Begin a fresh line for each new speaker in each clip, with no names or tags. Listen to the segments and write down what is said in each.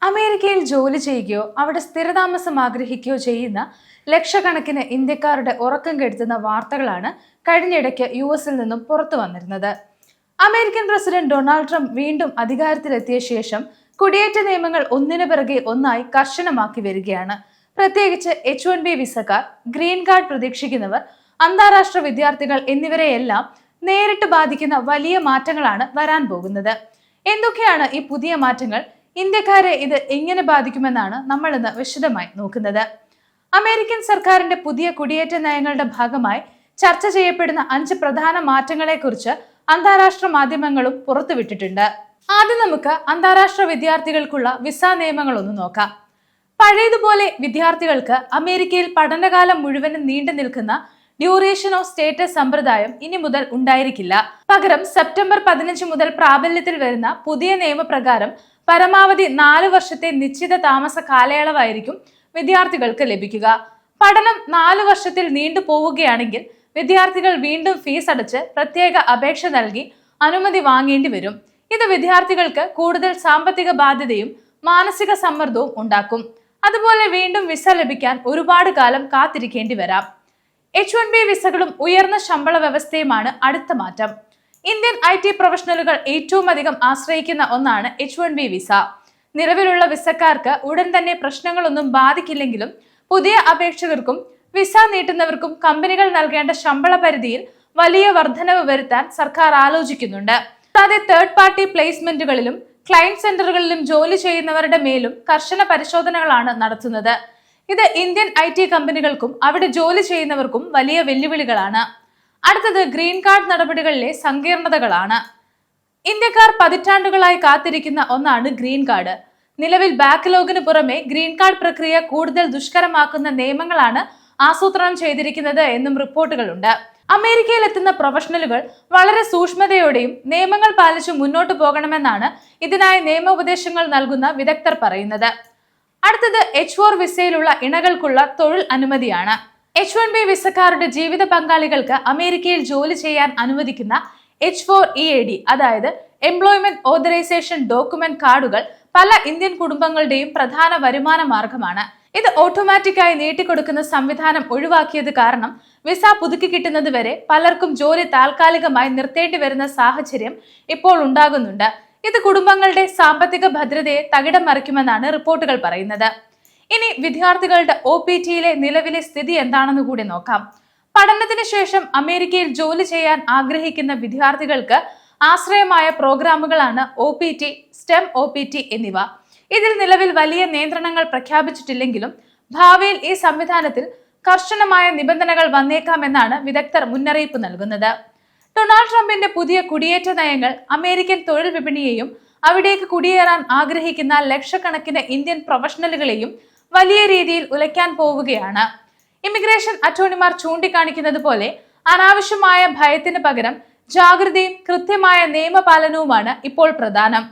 അമേരിക്കയിൽ ജോലി ചെയ്യുകയോ അവിടെ സ്ഥിരതാമസം ആഗ്രഹിക്കുകയോ ചെയ്യുന്ന ലക്ഷക്കണക്കിന് ഇന്ത്യക്കാരുടെ ഉറക്കം കെടുത്തുന്ന വാർത്തകളാണ് കഴിഞ്ഞിടയ്ക്ക് US-ൽ നിന്നും പുറത്തു വന്നിരുന്നത്. അമേരിക്കൻ പ്രസിഡന്റ് ഡൊണാൾഡ് ട്രംപ് വീണ്ടും അധികാരത്തിലെത്തിയ ശേഷം കുടിയേറ്റ നിയമങ്ങൾ ഒന്നിനു പിറകെ ഒന്നായി കർശനമാക്കി വരികയാണ്. പ്രത്യേകിച്ച് H-1B വിസക്കാർ, ഗ്രീൻ കാർഡ് പ്രതീക്ഷിക്കുന്നവർ, അന്താരാഷ്ട്ര വിദ്യാർത്ഥികൾ എന്നിവരെയെല്ലാം നേരിട്ട് ബാധിക്കുന്ന വലിയ മാറ്റങ്ങളാണ് വരാൻ പോകുന്നത്. എന്തൊക്കെയാണ് ഈ പുതിയ മാറ്റങ്ങൾ? ഇന്ത്യക്കാരെ ഇത് എങ്ങനെ ബാധിക്കുമെന്നാണ് നമ്മൾ ഇന്ന് വിശദമായി നോക്കുന്നത്. അമേരിക്കൻ സർക്കാരിന്റെ പുതിയ കുടിയേറ്റ നയങ്ങളുടെ ഭാഗമായി ചർച്ച ചെയ്യപ്പെടുന്ന 5 പ്രധാന മാറ്റങ്ങളെക്കുറിച്ച് അന്താരാഷ്ട്ര മാധ്യമങ്ങളും പുറത്തുവിട്ടിട്ടുണ്ട്. ആദ്യം നമുക്ക് അന്താരാഷ്ട്ര വിദ്യാർത്ഥികൾക്കുള്ള വിസ നിയമങ്ങളൊന്ന് നോക്കാം. പഴയതുപോലെ വിദ്യാർത്ഥികൾക്ക് അമേരിക്കയിൽ പഠനകാലം മുഴുവനും നീണ്ടു നിൽക്കുന്ന ഡ്യൂറേഷൻ ഓഫ് സ്റ്റേറ്റസ് സമ്പ്രദായം ഇനി മുതൽ ഉണ്ടായിരിക്കില്ല. പകരം സെപ്റ്റംബർ 15 മുതൽ പ്രാബല്യത്തിൽ വരുന്ന പുതിയ നിയമപ്രകാരം പരമാവധി 4 വർഷത്തെ നിശ്ചിത താമസ കാലയളവായിരിക്കും വിദ്യാർത്ഥികൾക്ക് ലഭിക്കുക. പഠനം 4 വർഷത്തിൽ നീണ്ടു പോവുകയാണെങ്കിൽ വിദ്യാർത്ഥികൾ വീണ്ടും ഫീസ് അടച്ച് പ്രത്യേക അപേക്ഷ നൽകി അനുമതി വാങ്ങേണ്ടി വരും. ഇത് വിദ്യാർത്ഥികൾക്ക് കൂടുതൽ സാമ്പത്തിക ബാധ്യതയും മാനസിക സമ്മർദ്ദവും ഉണ്ടാക്കും. അതുപോലെ വീണ്ടും വിസ ലഭിക്കാൻ ഒരുപാട് കാലം കാത്തിരിക്കേണ്ടി വരാം. H-1B വിസകളും ഉയർന്ന ശമ്പള വ്യവസ്ഥയുമാണ് അടുത്ത മാറ്റം. ഇന്ത്യൻ IT പ്രൊഫഷണലുകൾ ഏറ്റവും അധികം ആശ്രയിക്കുന്ന ഒന്നാണ് H-1B വിസ. നിലവിലുള്ള വിസക്കാർക്ക് ഉടൻ തന്നെ പ്രശ്നങ്ങളൊന്നും ബാധിക്കില്ലെങ്കിലും പുതിയ അപേക്ഷകർക്കും വിസ നീട്ടുന്നവർക്കും കമ്പനികൾ നൽകേണ്ട ശമ്പള പരിധിയിൽ വലിയ വർധനവ് വരുത്താൻ സർക്കാർ ആലോചിക്കുന്നുണ്ട്. കൂടാതെ തേർഡ് പാർട്ടി പ്ലേസ്മെന്റുകളിലും ക്ലയന്റ് സെന്ററുകളിലും ജോലി ചെയ്യുന്നവരുടെ മേലും കർശന പരിശോധനകളാണ് നടത്തുന്നത്. ഇത് ഇന്ത്യൻ IT കമ്പനികൾക്കും അവിടെ ജോലി ചെയ്യുന്നവർക്കും വലിയ വെല്ലുവിളികളാണ്. അടുത്തത് ഗ്രീൻ കാർഡ് നടപടികളിലെ സങ്കീർണതകളാണ്. ഇന്ത്യക്കാർ പതിറ്റാണ്ടുകളായി കാത്തിരിക്കുന്ന ഒന്നാണ് ഗ്രീൻ കാർഡ്. നിലവിൽ ബാക്ക്ലോഗിന് പുറമെ ഗ്രീൻ കാർഡ് പ്രക്രിയ കൂടുതൽ ദുഷ്കരമാക്കുന്ന നിയമങ്ങളാണ് ആസൂത്രണം ചെയ്തിരിക്കുന്നത് എന്നും റിപ്പോർട്ടുകളുണ്ട്. അമേരിക്കയിൽ എത്തുന്ന പ്രൊഫഷണലുകൾ വളരെ സൂക്ഷ്മതയോടെയും നിയമങ്ങൾ പാലിച്ചു മുന്നോട്ടു പോകണമെന്നാണ് ഇതിനായി നിയമോപദേശങ്ങൾ നൽകുന്ന വിദഗ്ധർ പറയുന്നത്. അടുത്തത് H-4 വിസയിലുള്ള ഇണകൾക്കുള്ള തൊഴിൽ അനുമതിയാണ്. H-1B വിസക്കാരുടെ ജീവിത പങ്കാളികൾക്ക് അമേരിക്കയിൽ ജോലി ചെയ്യാൻ അനുവദിക്കുന്ന H-4 EAD, അതായത് എംപ്ലോയ്മെന്റ് ഓതറൈസേഷൻ ഡോക്യുമെന്റ് കാർഡുകൾ പല ഇന്ത്യൻ കുടുംബങ്ങളുടെയും പ്രധാന വരുമാന മാർഗമാണ്. ഇത് ഓട്ടോമാറ്റിക്കായി നീട്ടിക്കൊടുക്കുന്ന സംവിധാനം ഒഴിവാക്കിയത് കാരണം വിസ പുതുക്കി കിട്ടുന്നത് വരെ പലർക്കും ജോലി താൽക്കാലികമായി നിർത്തേണ്ടി വരുന്ന സാഹചര്യം ഇപ്പോൾ ഉണ്ടാകുന്നുണ്ട്. ഇത് കുടുംബങ്ങളുടെ സാമ്പത്തിക ഭദ്രതയെ തകിടം മറിക്കുമെന്നാണ് റിപ്പോർട്ടുകൾ പറയുന്നത്. ഇനി വിദ്യാർത്ഥികളുടെ OPT-യിലെ നിലവിലെ സ്ഥിതി എന്താണെന്ന് കൂടി നോക്കാം. പഠനത്തിന് ശേഷം അമേരിക്കയിൽ ജോലി ചെയ്യാൻ ആഗ്രഹിക്കുന്ന വിദ്യാർത്ഥികൾക്ക് ആശ്രയമായ പ്രോഗ്രാമുകളാണ് OPT, STEM OPT എന്നിവ. ഇതിൽ നിലവിൽ വലിയ നിയന്ത്രണങ്ങൾ പ്രഖ്യാപിച്ചിട്ടില്ലെങ്കിലും ഭാവിയിൽ ഈ സംവിധാനത്തിൽ കർശനമായ നിബന്ധനകൾ വന്നേക്കാമെന്നാണ് വിദഗ്ധർ മുന്നറിയിപ്പ് നൽകുന്നത്. ഡൊണാൾഡ് ട്രംപിന്റെ പുതിയ കുടിയേറ്റ നയങ്ങൾ അമേരിക്കൻ തൊഴിൽ വിപണിയെയും അവിടേക്ക് കുടിയേറാൻ ആഗ്രഹിക്കുന്ന ലക്ഷക്കണക്കിന് ഇന്ത്യൻ പ്രൊഫഷണലുകളെയും വലിയ രീതിയിൽ ഉലയ്ക്കാൻ പോവുകയാണ്. ഇമിഗ്രേഷൻ അറ്റോർണിമാർ ചൂണ്ടിക്കാണിക്കുന്നത് പോലെ അനാവശ്യമായ ഭയത്തിന് പകരം ജാഗ്രതയും കൃത്യമായ നിയമപാലനവുമാണ് ഇപ്പോൾ പ്രധാനം.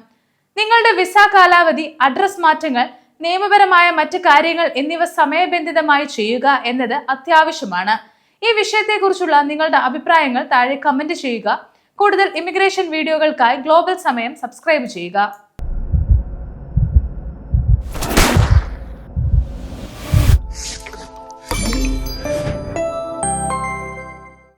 നിങ്ങളുടെ വിസ കാലാവധി, അഡ്രസ് മാറ്റങ്ങൾ, നിയമപരമായ മറ്റ് കാര്യങ്ങൾ എന്നിവ സമയബന്ധിതമായി ചെയ്യുക എന്നത് അത്യാവശ്യമാണ്. ഈ വിഷയത്തെക്കുറിച്ചുള്ള നിങ്ങളുടെ അഭിപ്രായങ്ങൾ താഴെ കമന്റ് ചെയ്യുക. കൂടുതൽ ഇമിഗ്രേഷൻ വീഡിയോകൾക്കായി ഗ്ലോബൽ സമയം സബ്സ്ക്രൈബ് ചെയ്യുക.